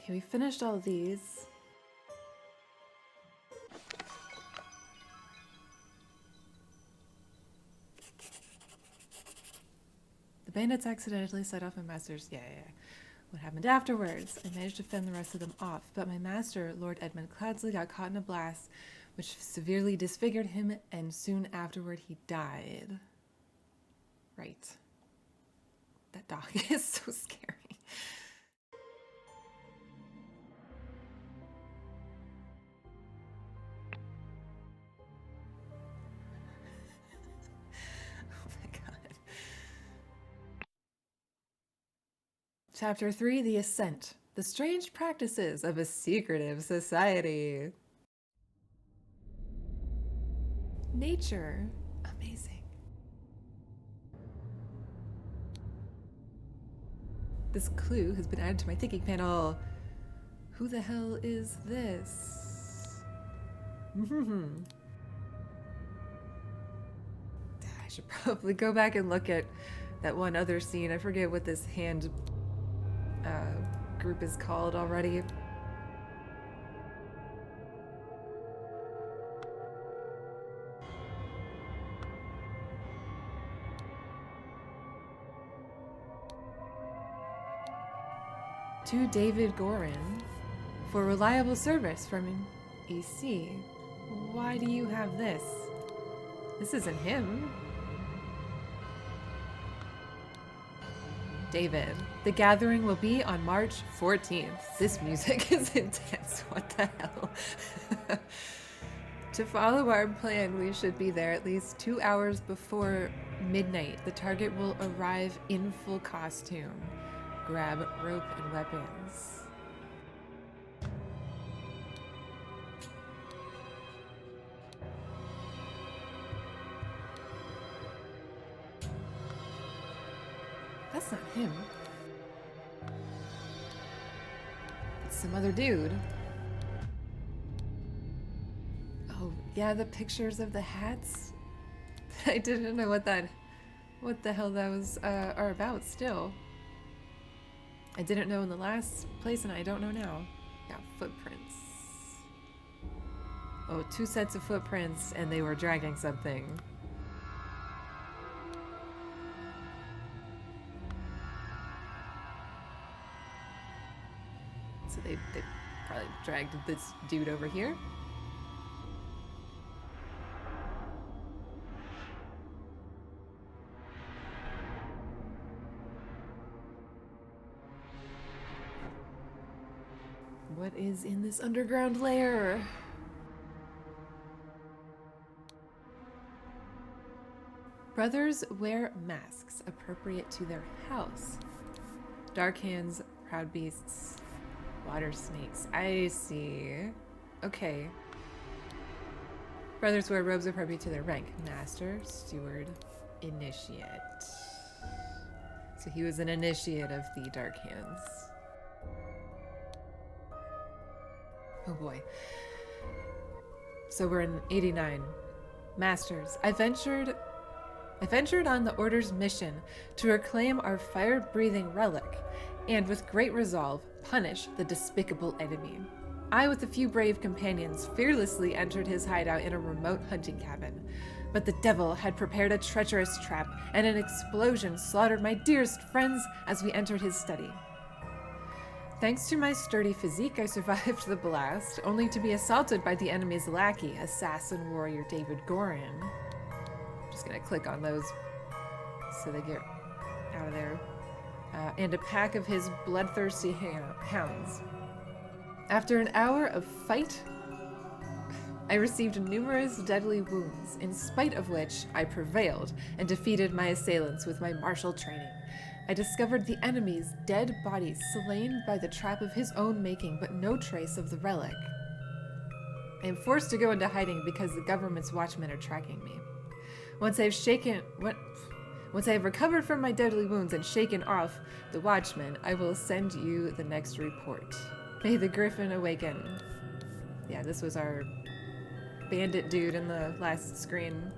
Okay, we finished all these. The bandits accidentally set off my master's... Yeah. What happened afterwards? I managed to fend the rest of them off, but my master, Lord Edmund Cloudsley, got caught in a blast which severely disfigured him, and soon afterward he died. Right. That dog is so scary. Oh my god. Chapter 3, The Ascent. The strange practices of a secretive society. Nature. Amazing. This clue has been added to my thinking panel. Who the hell is this? I should probably go back and look at that one other scene. I forget what this hand group is called already. To David Gorin for reliable service from EC. Why do you have this? This isn't him. David, the gathering will be on March 14th. This music is intense. What the hell? To follow our plan, we should be there at least 2 hours before midnight. The target will arrive in full costume. Grab rope and weapons. That's not him. It's some other dude. Oh, yeah, the pictures of the hats. I didn't know what the hell that was are about still. I didn't know in the last place, and I don't know now. Yeah, footprints. Oh, 2 sets of footprints, and they were dragging something. So they probably dragged this dude over here. What is in this underground lair? Brothers wear masks appropriate to their house. Dark hands, proud beasts, water snakes. I see. Okay. Brothers wear robes appropriate to their rank. Master, steward, initiate. So he was an initiate of the Dark Hands. Oh boy. So we're in 89. Masters, I ventured on the Order's mission to reclaim our fire-breathing relic, and with great resolve, punish the despicable enemy. I, with a few brave companions, fearlessly entered his hideout in a remote hunting cabin. But the devil had prepared a treacherous trap, and an explosion slaughtered my dearest friends as we entered his study. Thanks to my sturdy physique, I survived the blast, only to be assaulted by the enemy's lackey, assassin warrior David Gorin. Just gonna click on those so they get out of there. And a pack of his bloodthirsty hounds. After an hour of fight, I received numerous deadly wounds, in spite of which I prevailed and defeated my assailants with my martial training. I discovered the enemy's dead body slain by the trap of his own making, but no trace of the relic. I am forced to go into hiding because the government's watchmen are tracking me. Once I have recovered from my deadly wounds and shaken off the watchmen, I will send you the next report. May the Gryphon awaken. Yeah, this was our bandit dude in the last screen.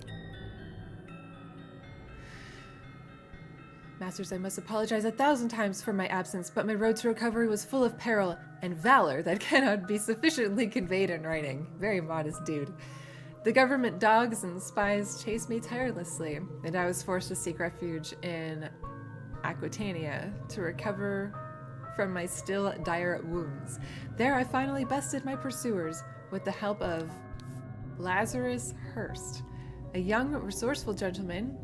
Masters, I must apologize 1,000 times for my absence, but my road to recovery was full of peril and valor that cannot be sufficiently conveyed in writing. Very modest dude. The government dogs and spies chased me tirelessly, and I was forced to seek refuge in Aquitania to recover from my still dire wounds. There I finally bested my pursuers with the help of Lazarus Hurst, a young, resourceful gentleman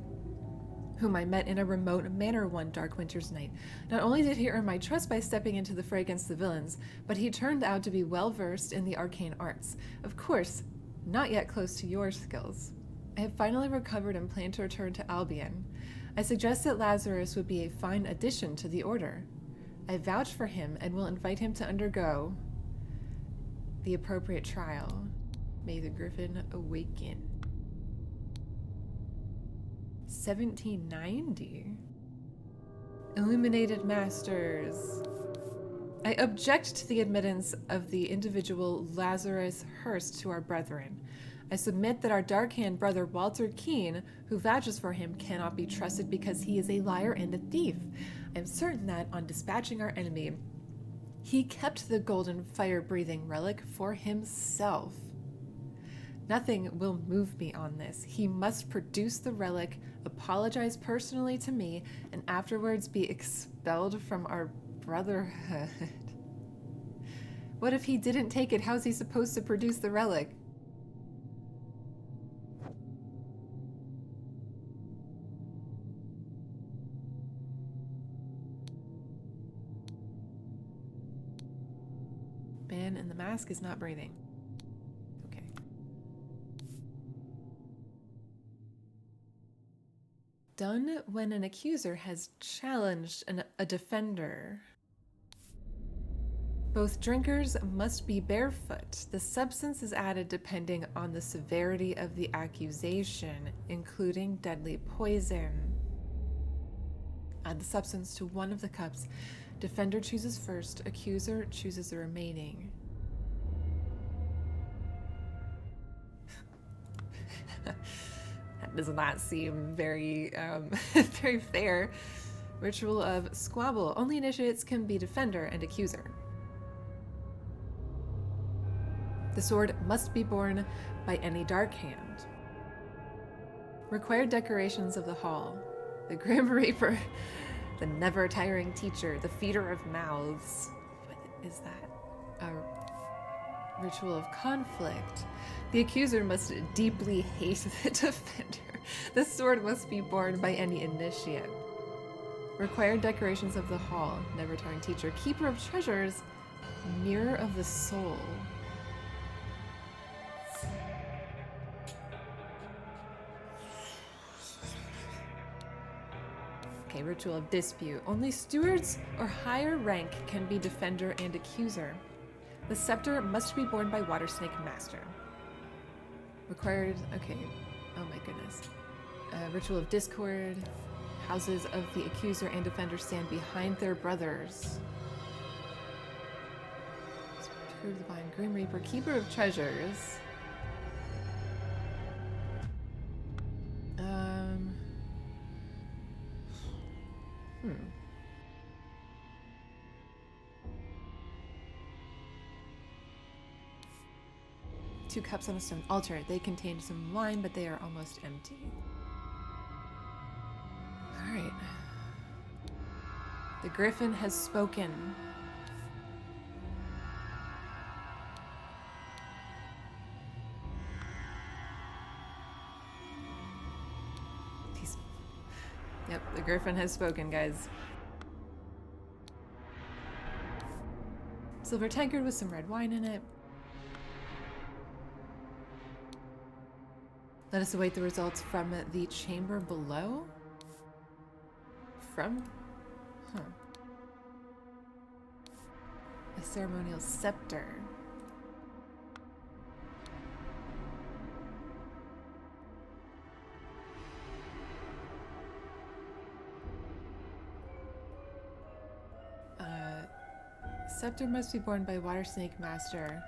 whom I met in a remote manor one dark winter's night. Not only did he earn my trust by stepping into the fray against the villains, but he turned out to be well versed in the arcane arts. Of course, not yet close to your skills. I have finally recovered and plan to return to Albion. I suggest that Lazarus would be a fine addition to the order. I vouch for him and will invite him to undergo the appropriate trial. May the Gryphon awaken. 1790. Illuminated Masters. I object to the admittance of the individual Lazarus Hurst to our brethren. I submit that our dark-hand brother Walter Keene, who vouches for him, cannot be trusted because he is a liar and a thief. I am certain that, on dispatching our enemy, he kept the golden fire-breathing relic for himself. Nothing will move me on this. He must produce the relic, apologize personally to me, and afterwards be expelled from our brotherhood. What if he didn't take it? How's he supposed to produce the relic? Man in the mask is not breathing. Okay. Done when an accuser has challenged a defender. Both drinkers must be barefoot. The substance is added depending on the severity of the accusation, including deadly poison. Add the substance to one of the cups. Defender chooses first, accuser chooses the remaining. That does not seem very, very fair. Ritual of squabble. Only initiates can be defender and accuser. The sword must be borne by any dark hand. Required decorations of the hall. The Grim Reaper. The never-tiring teacher, the feeder of mouths. What is that? A ritual of conflict. The accuser must deeply hate the defender. The sword must be borne by any initiate. Required decorations of the hall. Never-tiring teacher, keeper of treasures, mirror of the soul. Okay, ritual of dispute. Only stewards or higher rank can be defender and accuser. The scepter must be borne by Water Snake Master. Required, okay, oh my goodness. Ritual of discord. Houses of the accuser and defender stand behind their brothers. Spirit of the Divine Grim Reaper, keeper of treasures. Two cups on a stone altar. They contain some wine, but they are almost empty. Alright. The Gryphon has spoken. Yep, the Gryphon has spoken, guys. Silver tankard with some red wine in it. Let us await the results from the chamber below. From? Huh. A ceremonial scepter. Scepter must be borne by Water Snake Master.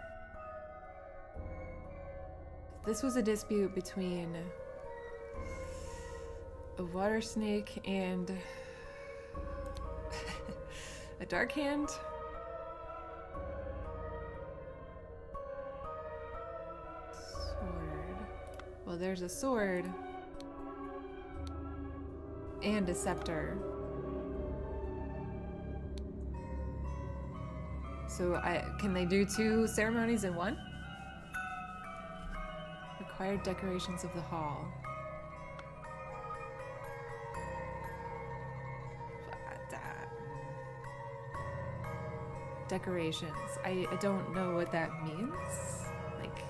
This was a dispute between a water snake and A dark hand? Sword. Well, there's a sword. And a scepter. So can they do 2 ceremonies in one? Required decorations of the hall. Decorations. I don't know what that means. Like,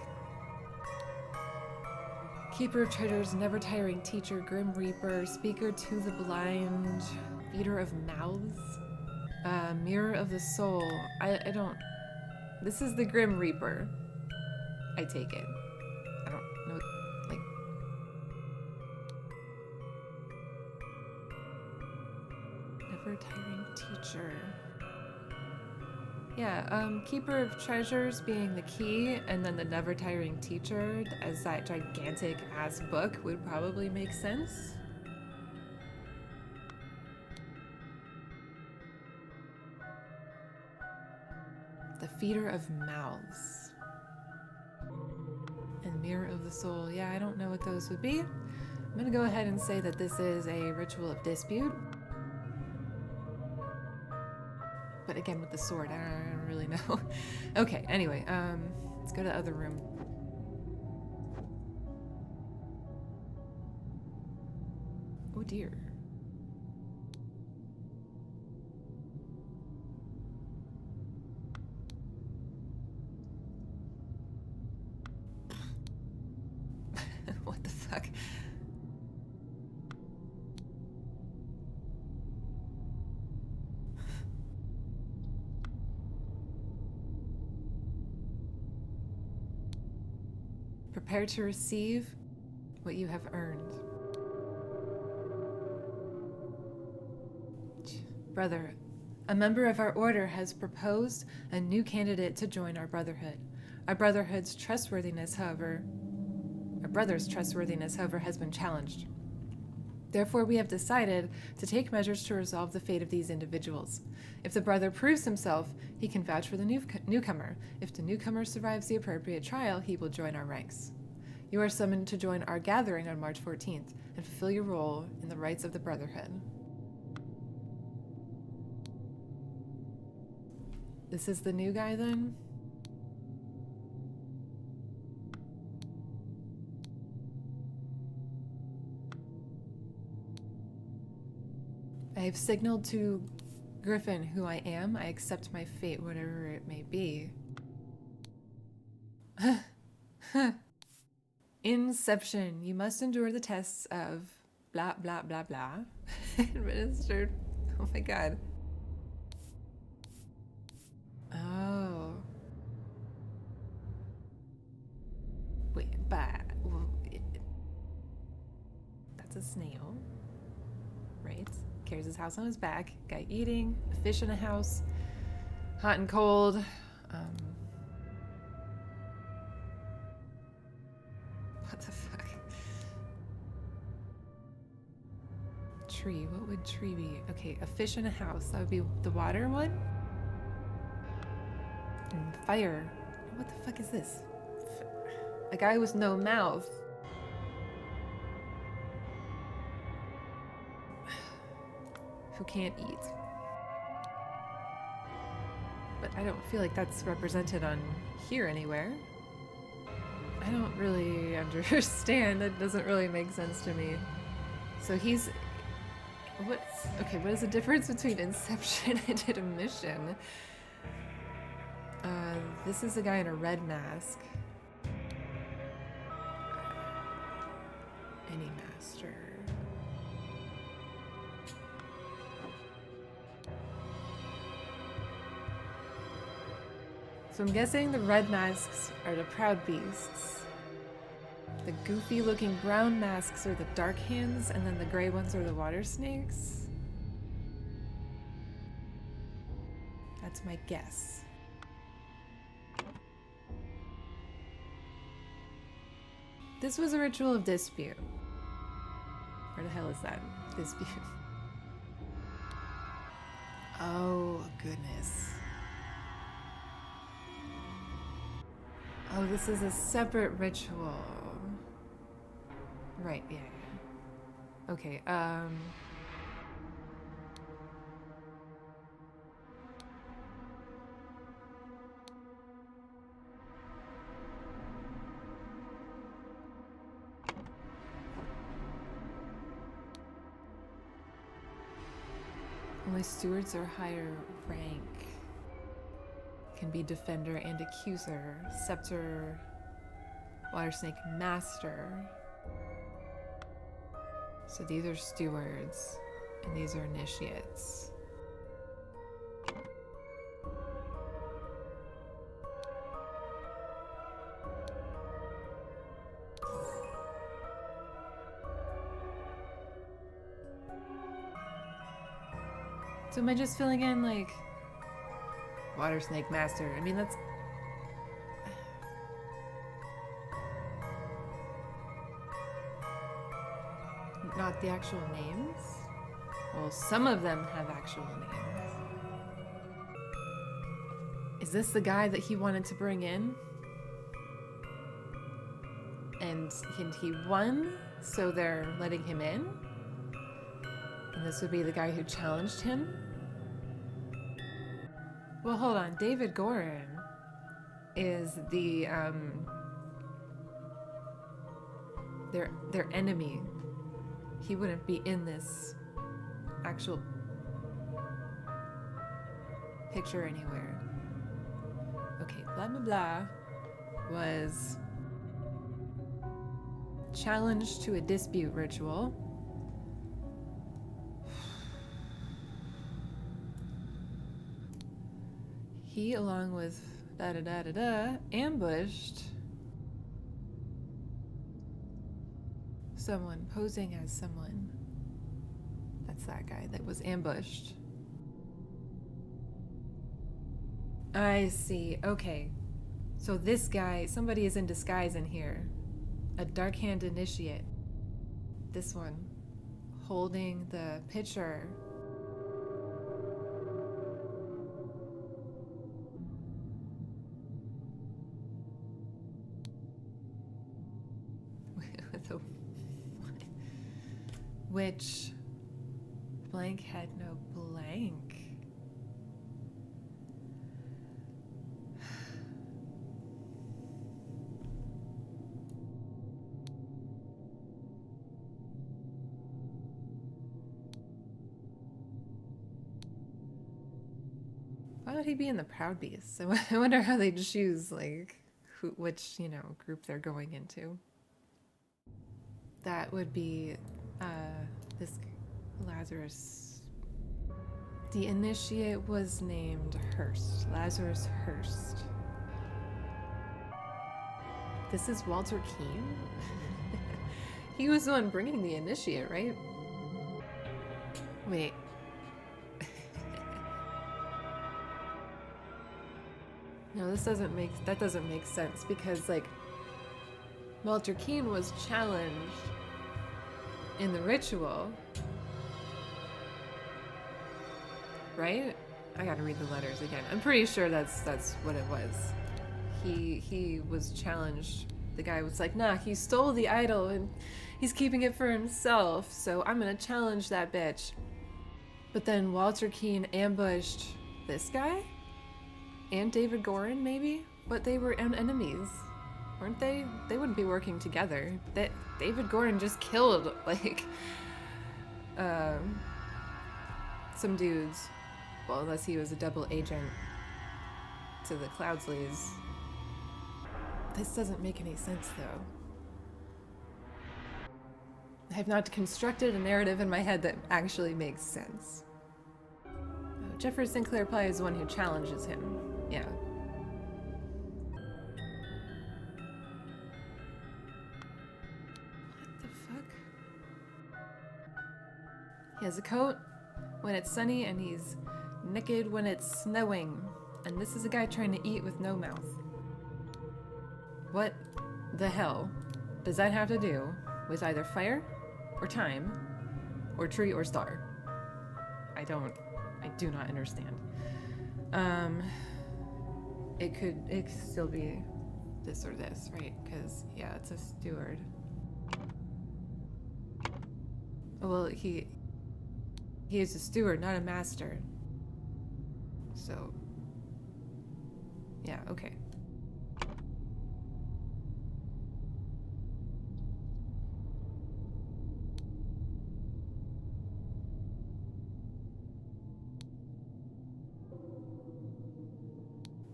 keeper of treasures, never tiring teacher, grim reaper, speaker to the blind, feeder of mouths, mirror of the soul. I don't. This is the grim reaper. I take it. I don't know. Like, never tiring teacher. Yeah, Keeper of Treasures being the key, and then the Never Tiring Teacher as that gigantic ass book would probably make sense. The Feeder of Mouths. And Mirror of the Soul. Yeah, I don't know what those would be. I'm gonna go ahead and say that this is a Ritual of Dispute. But again, with the sword, I don't really know. Okay, anyway, let's go to the other room. Oh dear. What the fuck? Prepare to receive what you have earned. Brother, a member of our order has proposed a new candidate to join our brotherhood. Our brother's trustworthiness, however, has been challenged. Therefore, we have decided to take measures to resolve the fate of these individuals. If the brother proves himself, he can vouch for the newcomer. If the newcomer survives the appropriate trial, he will join our ranks. You are summoned to join our gathering on March 14th and fulfill your role in the rites of the Brotherhood. This is the new guy, then? I have signaled to Gryphon who I am. I accept my fate, whatever it may be. Inception. You must endure the tests of blah, blah, blah, blah. Administered. Oh my god. Oh. Wait, well, that's a snail. Right? Carries his house on his back. Guy eating. A fish in a house. Hot and cold. What the fuck? Tree. What would tree be? Okay, a fish in a house. That would be the water one. And fire. What the fuck is this? A guy with no mouth. Who can't eat. But I don't feel like that's represented on here anywhere. I don't really understand. That doesn't really make sense to me. So he's... what is the difference between Inception and Admission? This is a guy in a red mask. Any master. So I'm guessing the red masks are the proud beasts. The goofy looking brown masks are the dark hands, and then the gray ones are the water snakes. That's my guess. This was a ritual of dispute. Where the hell is that? Dispute. Oh, goodness. Oh, this is a separate ritual. Right, yeah, yeah. Okay, only stewards or higher rank can be defender and accuser. Scepter, water snake master. So these are stewards, and these are initiates. So am I just filling in like water snake master? I mean, that's not the actual names. Well, some of them have actual names. Is this the guy that he wanted to bring in? And he won, so they're letting him in? And this would be the guy who challenged him? Well, hold on. David Gorin is the their enemy. He wouldn't be in this actual picture anywhere. Okay, blah blah blah was challenged to a dispute ritual. He, along with ambushed someone posing as someone. That's that guy that was ambushed. I see. Okay. So this guy, somebody is in disguise in here. A Dark Hand initiate. This one. Holding the pitcher. With a which blank had no blank. Why would he be in the Proud Beasts? I wonder how they choose like which group they're going into. That would be this Lazarus. The initiate was named Hurst. Lazarus Hurst. This is Walter Keane? He was the one bringing the initiate, right? Wait. No, that doesn't make sense because like Walter Keane was challenged in the ritual, right? I gotta read the letters again. I'm pretty sure that's what it was. He was challenged. The guy was like, nah, he stole the idol and he's keeping it for himself, so I'm gonna challenge that bitch. But then Walter Keane ambushed this guy? And David Gorin, maybe? But they were enemies, weren't they? They wouldn't be working together. David Gorin just killed, like, some dudes. Well, unless he was a double agent to the Cloudsleys. This doesn't make any sense, though. I have not constructed a narrative in my head that actually makes sense. Oh, Jeffrey Sinclair probably is the one who challenges him. Yeah. What the fuck? He has a coat when it's sunny and he's naked when it's snowing. And this is a guy trying to eat with no mouth. What the hell does that have to do with either fire or time or tree or star? I don't I do not understand. It could still be this or this, right? Because, yeah, it's a steward. Well, he is a steward, not a master. So, yeah, okay.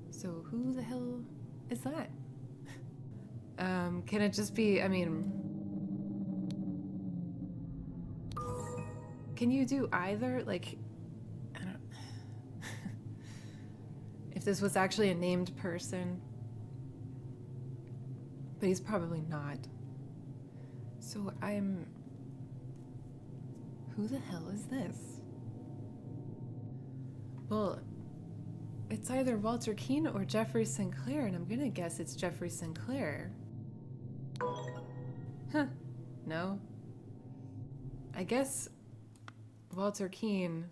So who the hell is that? Can it just be, I mean, can you do either? Like, I don't, if this was actually a named person, but he's probably not. So who the hell is this? Well, it's either Walter Keane or Jeffrey Sinclair, and I'm gonna guess it's Jeffrey Sinclair. Huh. No. I guess Walter Keane,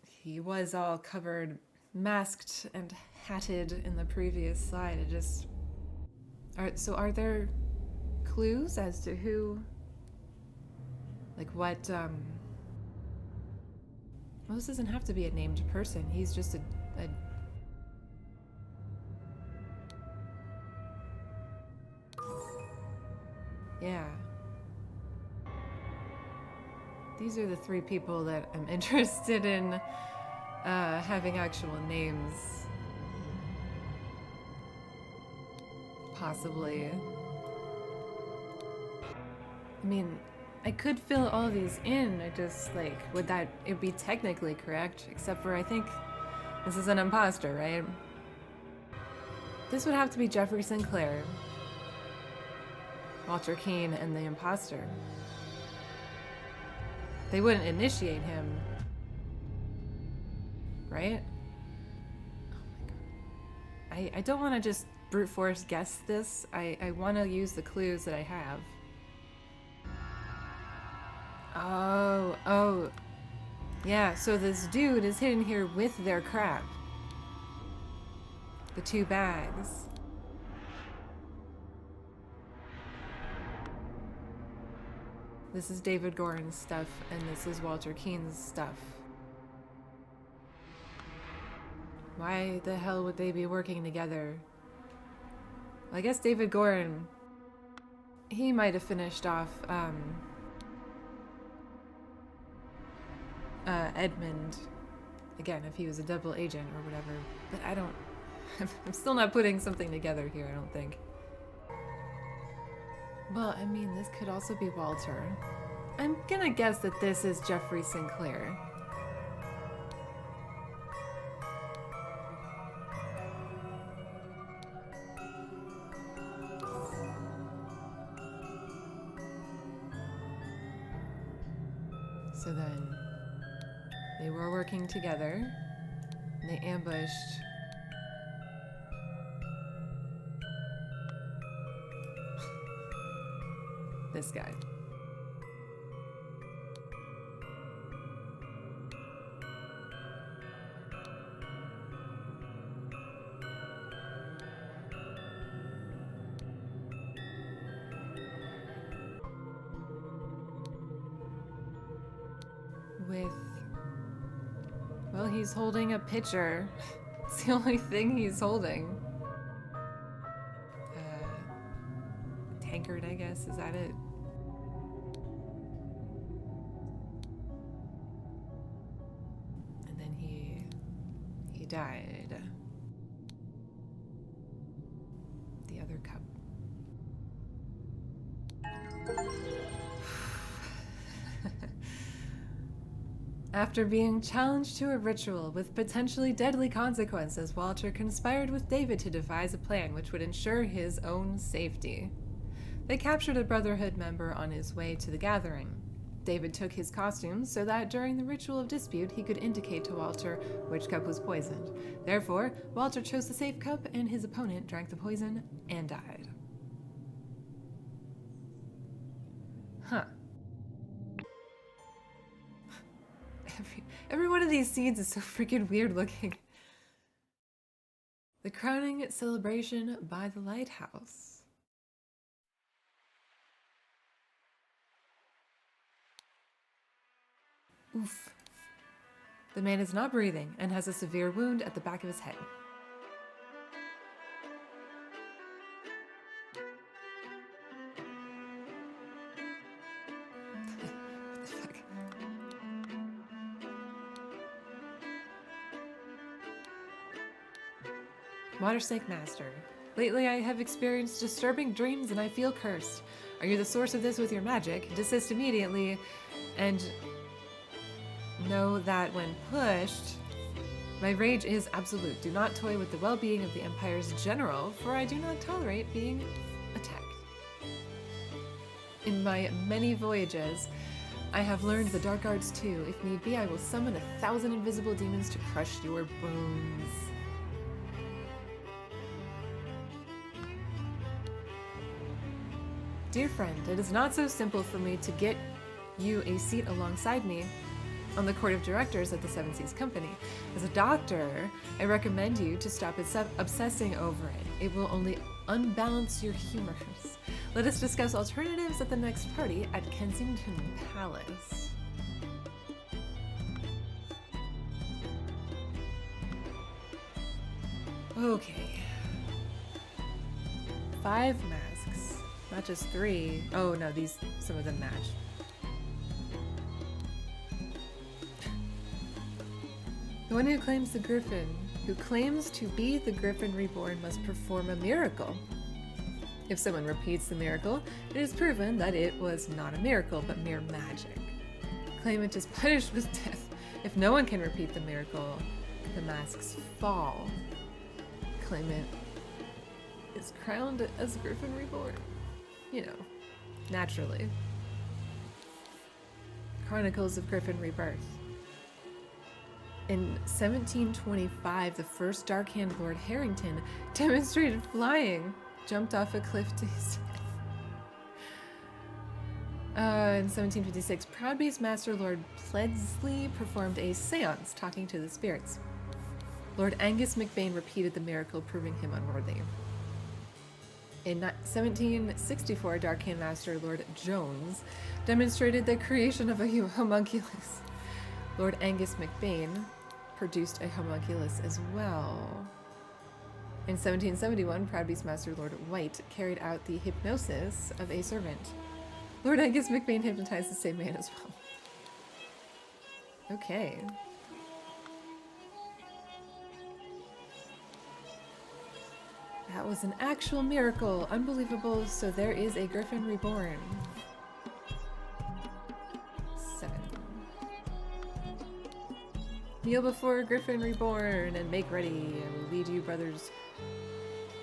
he was all covered, masked and hatted in the previous slide. It just... are there clues as to who... Like what, Well, this doesn't have to be a named person. He's just a yeah. These are the 3 people that I'm interested in having actual names. Possibly. I mean, I could fill all these in. I just, like, it'd be technically correct, except for I think this is an imposter, right? This would have to be Jeffrey Sinclair, Walter Keane, and the imposter. They wouldn't initiate him, right? Oh my god. I don't want to just brute force guess this. I want to use the clues that I have. Oh. Yeah, so this dude is hidden here with their crap. The 2 bags. This is David Gorin's stuff, and this is Walter Keane's stuff. Why the hell would they be working together? Well, I guess David Gorin, he might have finished off, Edmund, again, if he was a double agent or whatever, but I don't... I'm still not putting something together here, I don't think. Well, I mean, this could also be Walter. I'm gonna guess that this is Jeffrey Sinclair. So then, they were working together, and they ambushed this guy. With... well, he's holding a pitcher. It's the only thing he's holding. Tankard, I guess, is that it? And then he died. The other cup. After being challenged to a ritual with potentially deadly consequences, Walter conspired with David to devise a plan which would ensure his own safety. They captured a Brotherhood member on his way to the gathering. David took his costume so that during the ritual of dispute he could indicate to Walter which cup was poisoned. Therefore, Walter chose the safe cup and his opponent drank the poison and died. Huh. Every one of these scenes is so freaking weird looking. The crowning celebration by the lighthouse. Oof. The man is not breathing and has a severe wound at the back of his head. What the fuck? Water Snake Master. Lately I have experienced disturbing dreams and I feel cursed. Are you the source of this with your magic? Desist immediately and know that when pushed, my rage is absolute. Do not toy with the well-being of the Empire's general, for I do not tolerate being attacked. In my many voyages, I have learned the dark arts too. If need be, I will summon 1,000 invisible demons to crush your bones. Dear friend, it is not so simple for me to get you a seat alongside me on the court of directors at the Seven Seas Company. As a doctor, I recommend you to stop obsessing over it. It will only unbalance your humors. Let us discuss alternatives at the next party at Kensington Palace. Okay. 5 masks, not just 3. Oh no, some of them match. The one who claims to be the Gryphon Reborn must perform a miracle. If someone repeats the miracle, it is proven that it was not a miracle, but mere magic. Claimant is punished with death. If no one can repeat the miracle, the masks fall. Claimant is crowned as Gryphon Reborn. You know, naturally. Chronicles of Gryphon Rebirth. In 1725, the first Dark Hand Lord Harrington demonstrated flying, jumped off a cliff to his death. In 1756, Proudbeast Master Lord Pledsley performed a seance talking to the spirits. Lord Angus McBain repeated the miracle, proving him unworthy. In 1764, Dark Hand Master Lord Jones demonstrated the creation of a homunculus. Lord Angus McBain produced a homunculus as well. In 1771, Proudbeast Master Lord White carried out the hypnosis of a servant. Lord Angus McBain hypnotized the same man as well. Okay. That was an actual miracle. Unbelievable. So there is a Gryphon Reborn. 7. Kneel before Gryphon Reborn and make ready. I will lead you, brothers,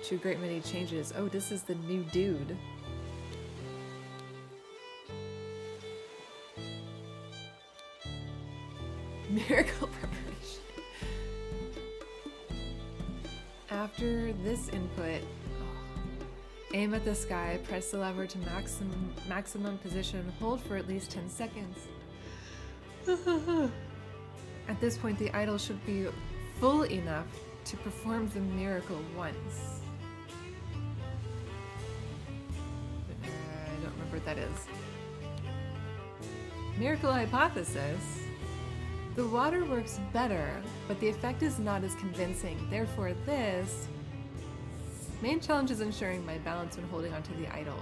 to a great many changes. Oh, this is the new dude. Miracle preparation. After this input, aim at the sky, press the lever to maximum position, hold for at least 10 seconds. At this point, the idol should be full enough to perform the miracle once. I don't remember what that is. Miracle hypothesis. The water works better, but the effect is not as convincing. Therefore, this main challenge is ensuring my balance when holding onto the idol.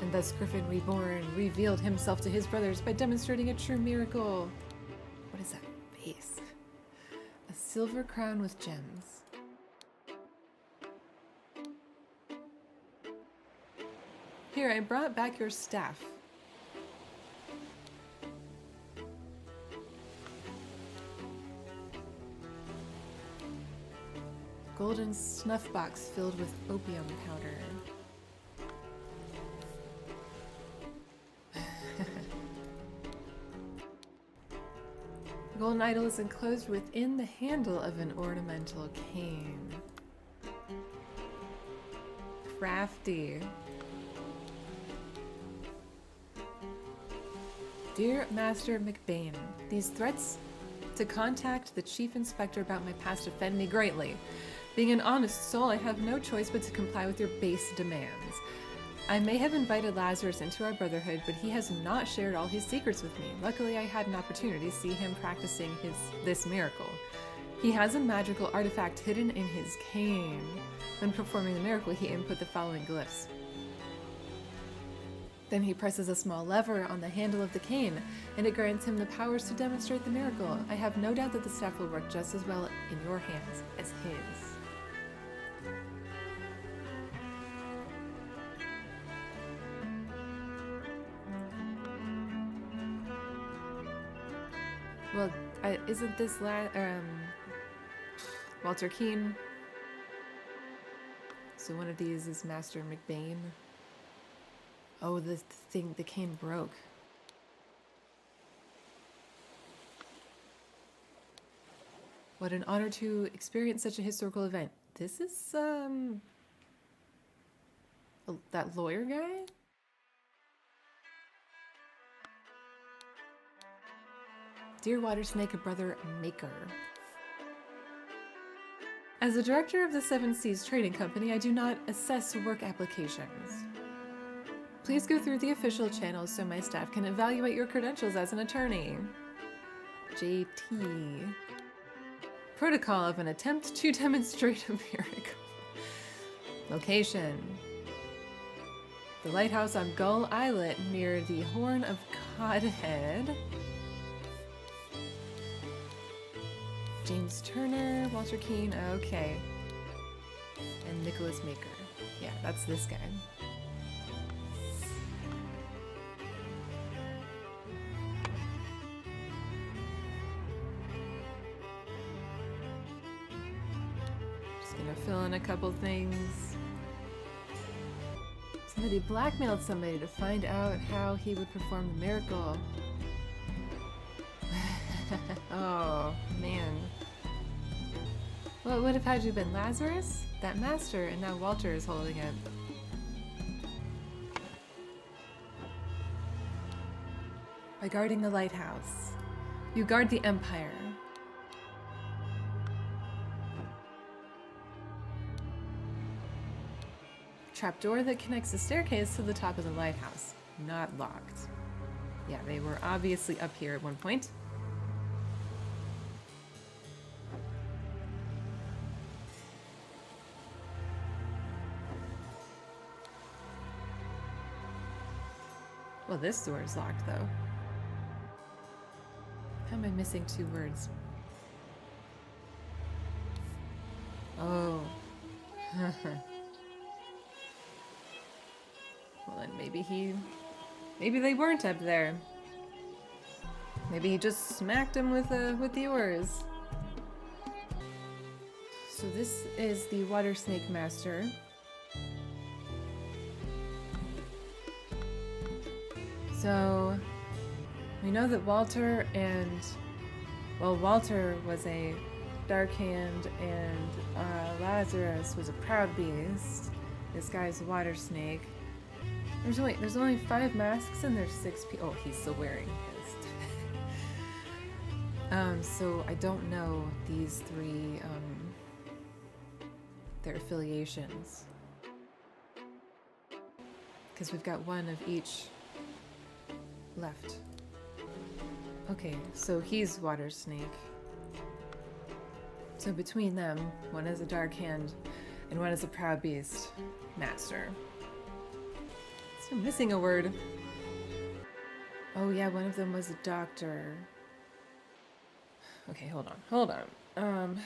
And thus Gryphon Reborn revealed himself to his brothers by demonstrating a true miracle. What is that face? A silver crown with gems. Here, I brought back your staff. Golden snuff box filled with opium powder. golden idol is enclosed within the handle of an ornamental cane. Crafty. Dear Master McBain, these threats to contact the Chief Inspector about my past offend me greatly. Being an honest soul, I have no choice but to comply with your base demands. I may have invited Lazarus into our brotherhood, but he has not shared all his secrets with me. Luckily, I had an opportunity to see him practicing this miracle. He has a magical artifact hidden in his cane. When performing the miracle, he input the following glyphs. Then he presses a small lever on the handle of the cane, and it grants him the powers to demonstrate the miracle. I have no doubt that the staff will work just as well in your hands as his. Well, isn't this Walter Keane? So one of these is Master McBain. Oh, the cane broke. What an honor to experience such a historical event. This is, that lawyer guy? Dear Water Snake, Brother Maker. As the director of the Seven Seas Trading Company, I do not assess work applications. Please go through the official channels so my staff can evaluate your credentials as an attorney. JT. Protocol of an attempt to demonstrate a miracle. Location. The lighthouse on Gull Islet near the Horn of Codhead. James Turner, Walter Keane, okay. And Nicholas Maker. Yeah, that's this guy. Just gonna fill in a couple things. Somebody blackmailed somebody to find out how he would perform the miracle. Oh, man. What would have had you been Lazarus? That master, and now Walter is holding it. By guarding the lighthouse, you guard the Empire. Trapdoor that connects the staircase to the top of the lighthouse. Not locked. Yeah, they were obviously up here at one point. Well, this door is locked, though. How am I missing 2 words? Oh. Well, then maybe they weren't up there. Maybe he just smacked him with the oars. So this is the Water Snake Master. So, we know that Walter was a Dark Hand and Lazarus was a Proud Beast. This guy's a Water Snake. There's only 5 masks and there's 6 people. Oh, he's still wearing his. So I don't know these 3, their affiliations. Because we've got 1 of each left. Okay, so he's Water Snake. So between them, 1 is a Dark Hand and 1 is a Proud Beast Master. So I'm missing a word. Oh yeah, 1 of them was a doctor. Okay, hold on.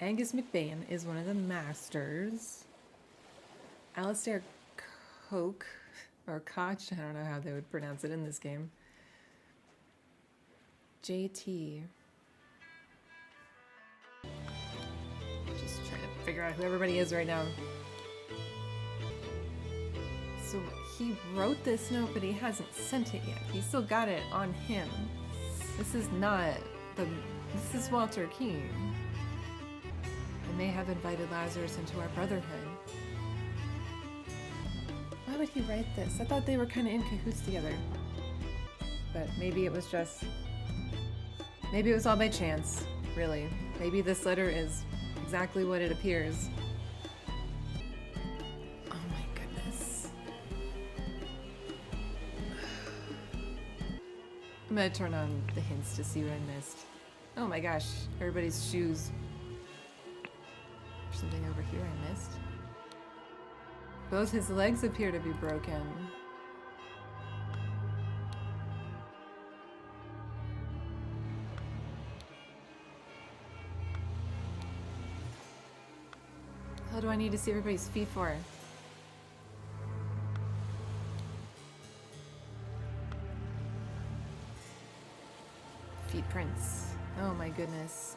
Angus McBain is 1 of the Masters. Alistair Koch, or Koch, I don't know how they would pronounce it in this game. JT. Just trying to figure out who everybody is right now. So he wrote this note, but he hasn't sent it yet. He's still got it on him. This is not This is Walter Keane. I may have invited Lazarus into our brotherhood. Why would he write this? I thought they were kind of in cahoots together. But maybe it was just... Maybe it was all by chance, really. Maybe this letter is exactly what it appears. Oh my goodness. I'm gonna turn on the hints to see what I missed. Oh my gosh, everybody's shoes. There's something over here I missed. Both his legs appear to be broken. How do I need to see everybody's feet for? Feet prints. Oh my goodness.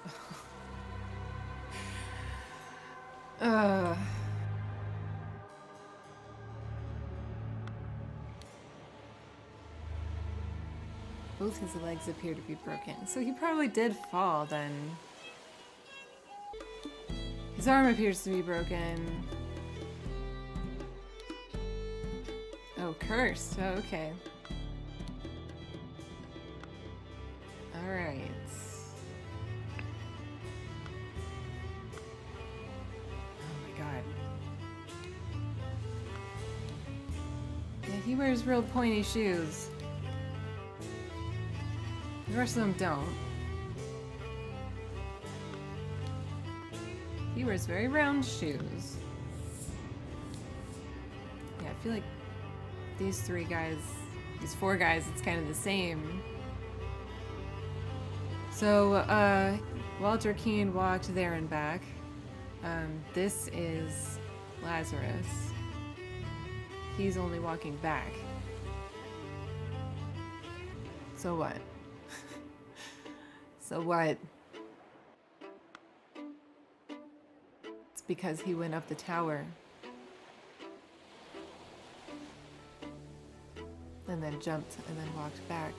Both his legs appear to be broken. So he probably did fall then. His arm appears to be broken. Oh, cursed. Oh, okay. Alright. Oh my god. Yeah, he wears real pointy shoes. The rest of them don't. He wears very round shoes. Yeah, I feel like these three guys, these four guys, it's kind of the same. So, Walter Keane walked there and back. This is Lazarus. He's only walking back. So what? So what? It's because he went up the tower. And then jumped and then walked back.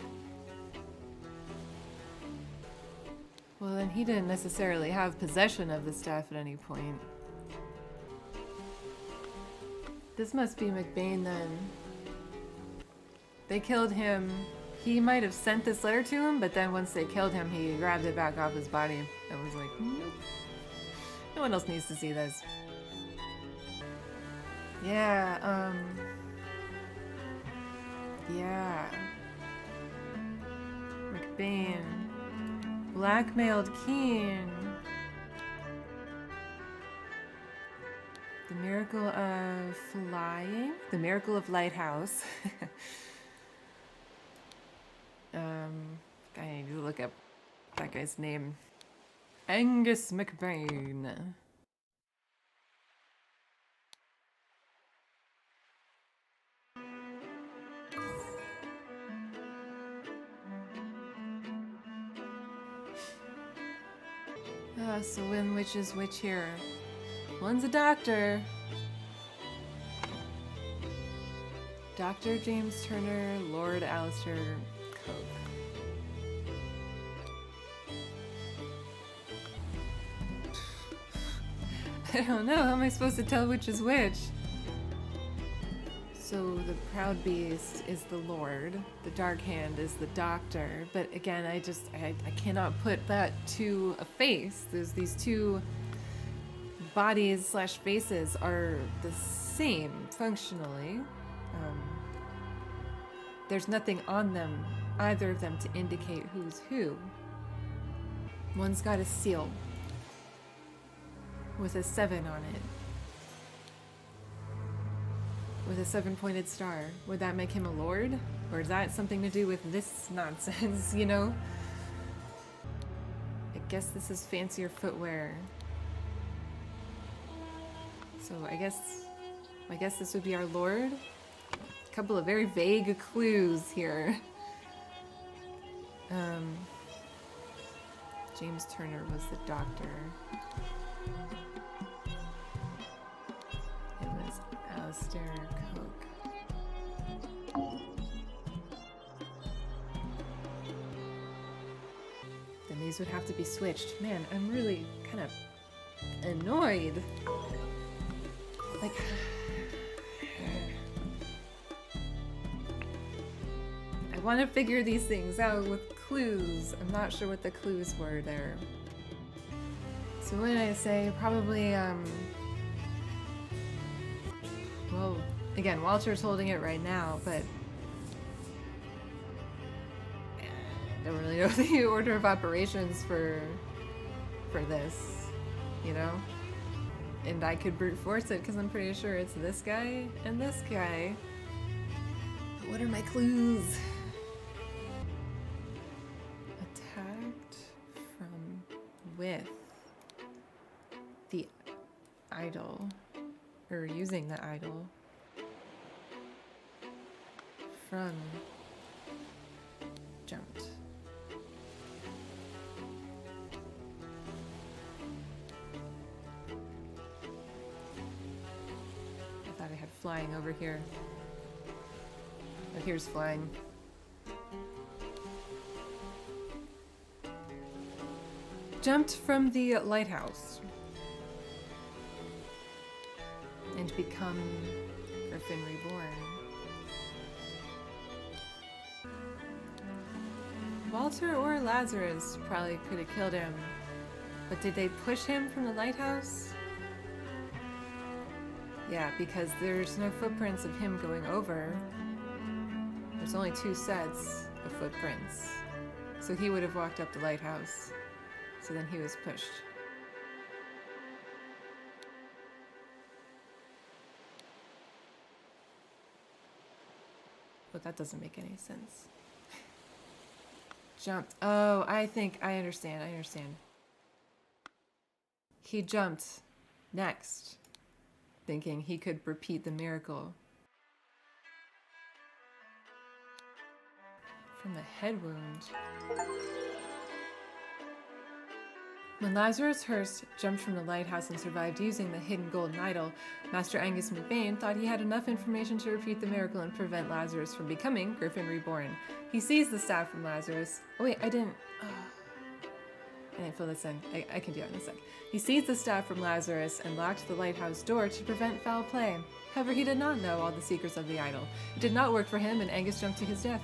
Well, then he didn't necessarily have possession of the staff at any point. This must be McBain then. They killed him. He might have sent this letter to him, but then once they killed him, he grabbed it back off his body and was like, nope. No one else needs to see this. Yeah, yeah. McBain. Blackmailed Keane. The Miracle of Flying? The Miracle of Lighthouse. I need to look up that guy's name. Angus McBain. So which is which here? One's a doctor. Dr. James Turner, Lord Alistair Coke. I don't know, how am I supposed to tell which is which? So the Proud Beast is the Lord, the Dark Hand is the Doctor, but again, I cannot put that to a face. These two bodies slash faces are the same functionally. There's nothing on them, either of them, to indicate who's who. One's got a seal with a 7 on it. With a 7-pointed star. Would that make him a lord? Or is that something to do with this nonsense, you know? I guess this is fancier footwear. So I guess this would be our lord? A couple of very vague clues here. James Turner was the doctor. It was Alistair Coke. Then These would have to be switched. Man, I'm really kind of annoyed. Like... I want to figure these things out with clues. I'm not sure what the clues were there. So what did I say? Probably, well, again, Walter's holding it right now, but I don't really know the order of operations for this, you know? And I could brute force it because I'm pretty sure it's this guy and this guy. But what are my clues? Attacked from with the idol, or using the idol. From jumped. I thought I had flying over here. Oh, here's flying. Jumped from the lighthouse and become Gryphon Reborn. Walter or Lazarus probably could have killed him, but did they push him from the lighthouse? Yeah, because there's no footprints of him going over. There's only 2 sets of footprints. So he would have walked up the lighthouse. So then he was pushed. But that doesn't make any sense. Jumped. Oh, I think I understand. He jumped next, thinking he could repeat the miracle. From a head wound. When Lazarus Hurst jumped from the lighthouse and survived using the hidden golden idol, Master Angus McBain thought he had enough information to repeat the miracle and prevent Lazarus from becoming Gryphon Reborn. He seized the staff from Lazarus. Oh wait, I didn't fill this in. I can do it in a sec. He seized the staff from Lazarus and locked the lighthouse door to prevent foul play. However, he did not know all the secrets of the idol. It did not work for him, and Angus jumped to his death.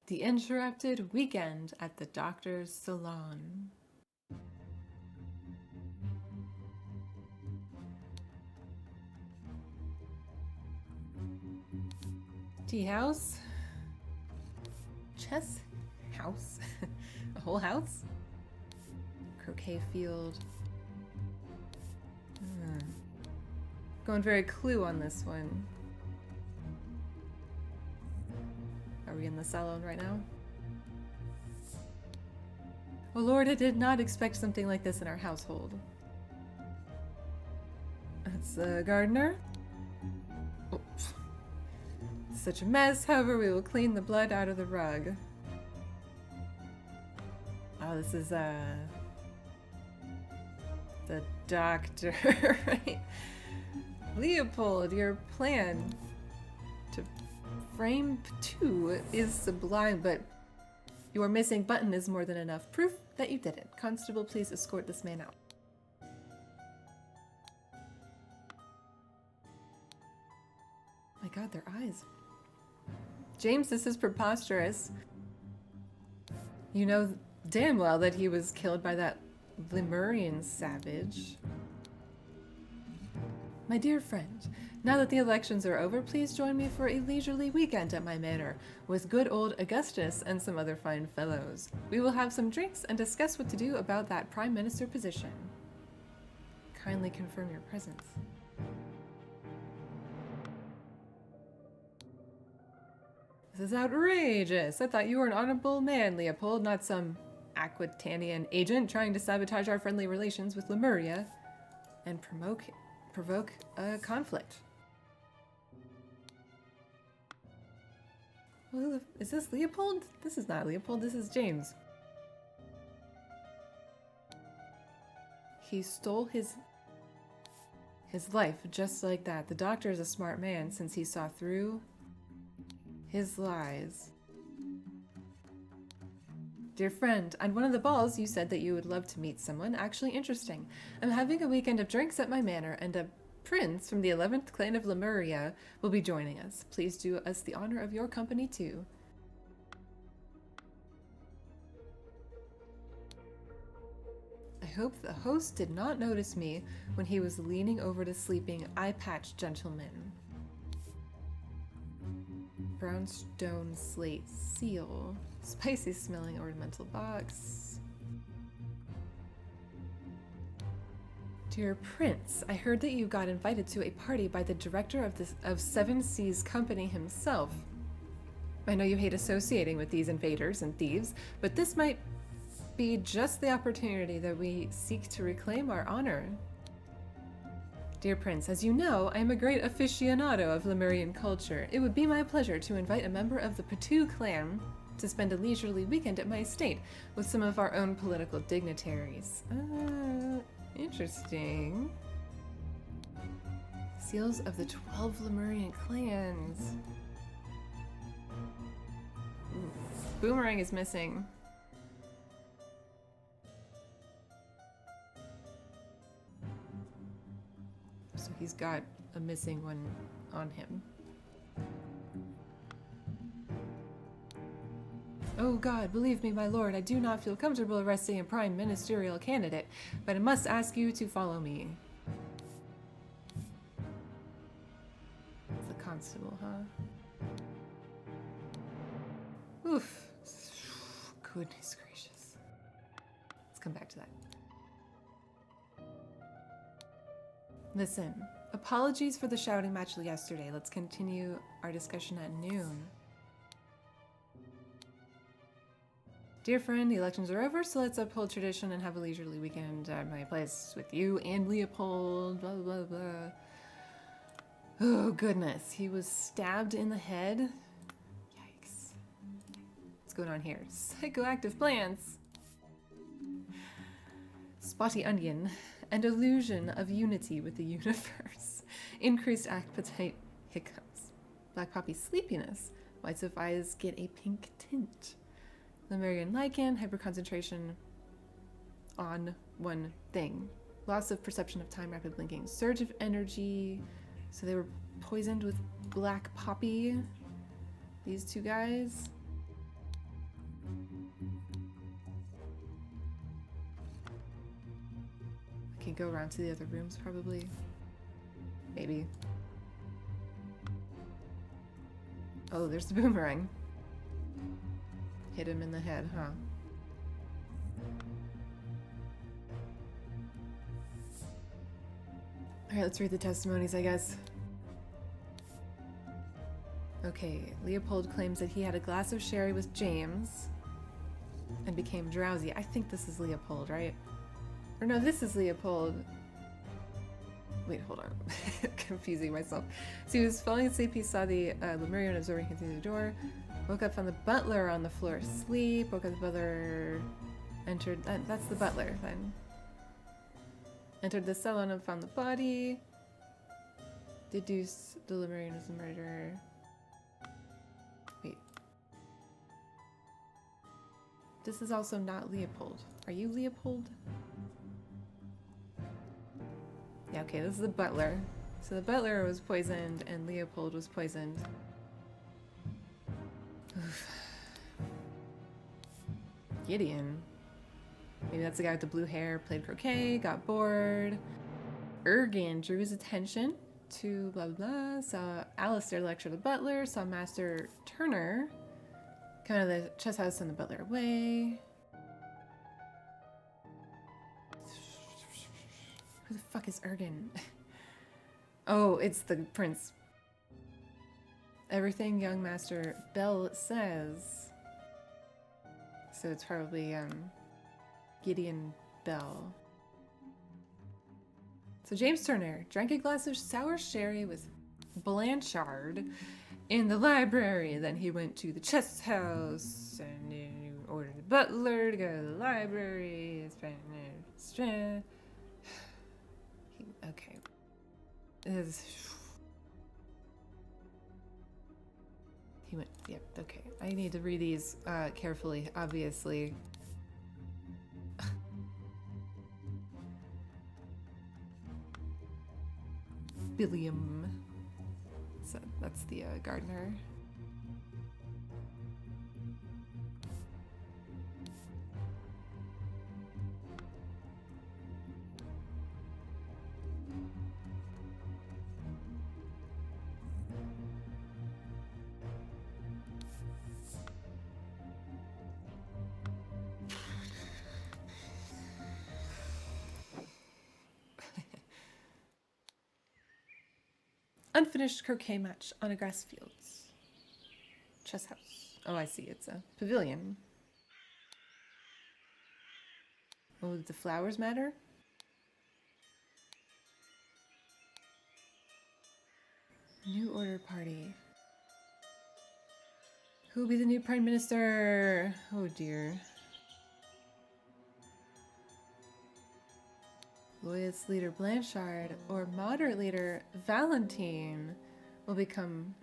The Interrupted Weekend at the Doctor's Salon. Tea house? Chess house? A whole house? Croquet field. Going very Clue on this one. Are we in the salon right now? Oh Lord, I did not expect something like this in our household. That's the gardener. Oh. Such a mess, however, we will clean the blood out of the rug. Oh, this is the doctor, right? Leopold, your plan to frame 2 is sublime, but your missing button is more than enough proof that you did it. Constable, please escort this man out. My God, their eyes. James, this is preposterous. You know damn well that he was killed by that Lemurian savage. My dear friend, now that the elections are over, please join me for a leisurely weekend at my manor with good old Augustus and some other fine fellows. We will have some drinks and discuss what to do about that prime minister position. Kindly confirm your presence. This is outrageous. I thought you were an honorable man, Leopold, not some Aquitanian agent trying to sabotage our friendly relations with Lemuria and promote provoke a conflict. Well, is this Leopold? This is not Leopold, this is James. He stole his life just like that. The doctor is a smart man since he saw through his lies. Dear friend, on one of the balls you said that you would love to meet someone actually interesting. I'm having a weekend of drinks at my manor, and a prince from the 11th clan of Lemuria will be joining us. Please do us the honor of your company too. I hope the host did not notice me when he was leaning over the sleeping eye-patched gentleman. Brownstone slate seal. Spicy smelling ornamental box. Dear Prince, I heard that you got invited to a party by the director of Seven Seas Company himself. I know you hate associating with these invaders and thieves, but this might be just the opportunity that we seek to reclaim our honor. Dear Prince, as you know, I am a great aficionado of Lemurian culture. It would be my pleasure to invite a member of the Patu clan to spend a leisurely weekend at my estate with some of our own political dignitaries. Interesting. Seals of the 12 Lemurian clans. Ooh, Boomerang is missing. So he's got a missing one on him. Oh God, believe me, my lord, I do not feel comfortable arresting a prime ministerial candidate, but I must ask you to follow me. It's the constable, huh? Oof. Goodness gracious. Let's come back to that. Listen, apologies for the shouting match yesterday. Let's continue our discussion at noon. Dear friend, the elections are over, so let's uphold tradition and have a leisurely weekend at my place with you and Leopold, blah, blah, blah. Oh, goodness. He was stabbed in the head. Yikes. What's going on here? Psychoactive plants. Spotty onion. An illusion of unity with the universe. Increased appetite hiccups. Black poppy sleepiness. Whites of eyes get a pink tint. Lemurian lichen, hyperconcentration on one thing. Loss of perception of time, rapid blinking. Surge of energy. So they were poisoned with black poppy. These two guys. I can go around to the other rooms probably. Maybe. Oh, there's the boomerang. Hit him in the head, huh? Alright, let's read the testimonies, I guess. Okay, Leopold claims that he had a glass of sherry with James and became drowsy. I think this is Leopold, right? Or no, this is Leopold. Wait, hold on. Confusing myself. So he was falling asleep. He saw the Lemurian observing him through the door. Woke up, found the butler on the floor asleep. Woke up, the butler entered. That's the butler then. Entered the salon and found the body. Deduced the Lemurian as the murderer. Wait. This is also not Leopold. Are you Leopold? Yeah, okay, this is the butler. So the butler was poisoned and Leopold was poisoned. Oof. Gideon. Maybe that's the guy with the blue hair, played croquet, got bored. Ergen drew his attention to blah blah blah. Saw Alistair lecture the butler, saw Master Turner come out of the chess house and the butler away. Who the fuck is Ergen? Oh, it's the prince. Everything young Master Bell says. So it's probably Gideon Bell. So James Turner drank a glass of sour sherry with Blanchard in the library. Then he went to the chess house and ordered a butler to go to the library. Okay. He went, yep, okay. I need to read these carefully, obviously. Billiam. So that's the gardener. Unfinished croquet match on a grass field. Chess house. Oh, I see. It's a pavilion. Oh, the flowers matter? New order party. Who will be the new prime minister? Oh dear. Loyalist leader Blanchard or moderate leader Valentine will become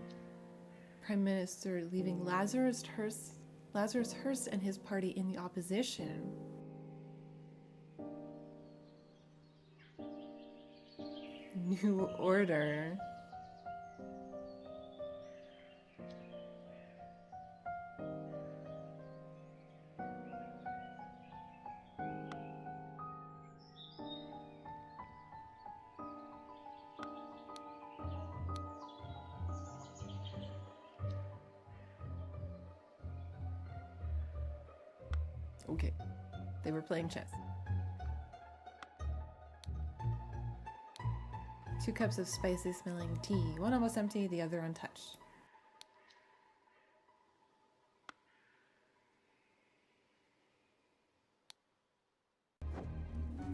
prime minister, leaving Lazarus Hurst and his party in the opposition. New order. Okay, they were playing chess. 2 cups of spicy smelling tea, one almost empty, the other untouched.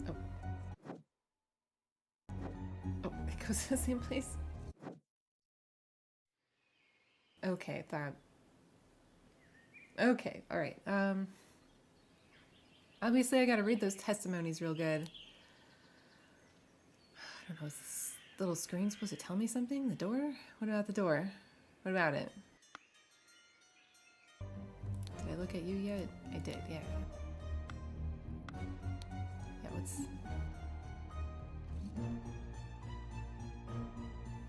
Oh. Oh, it goes to the same place? Okay, that. Okay, alright. Obviously I gotta read those testimonies real good. I don't know, is this little screen supposed to tell me something? The door? What about the door? What about it? Did I look at you yet? I did, yeah. Yeah, what's...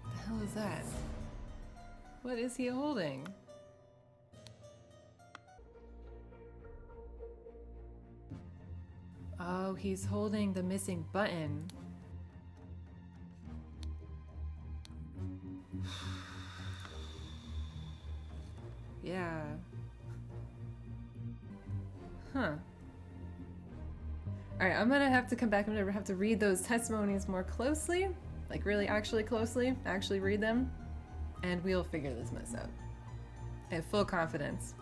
What the hell is that? What is he holding? Oh, he's holding the missing button. Yeah. Huh. Alright, I'm gonna have to come back. I'm gonna have to read those testimonies more closely. Like, really, actually closely. Actually read them. And we'll figure this mess out. I have full confidence.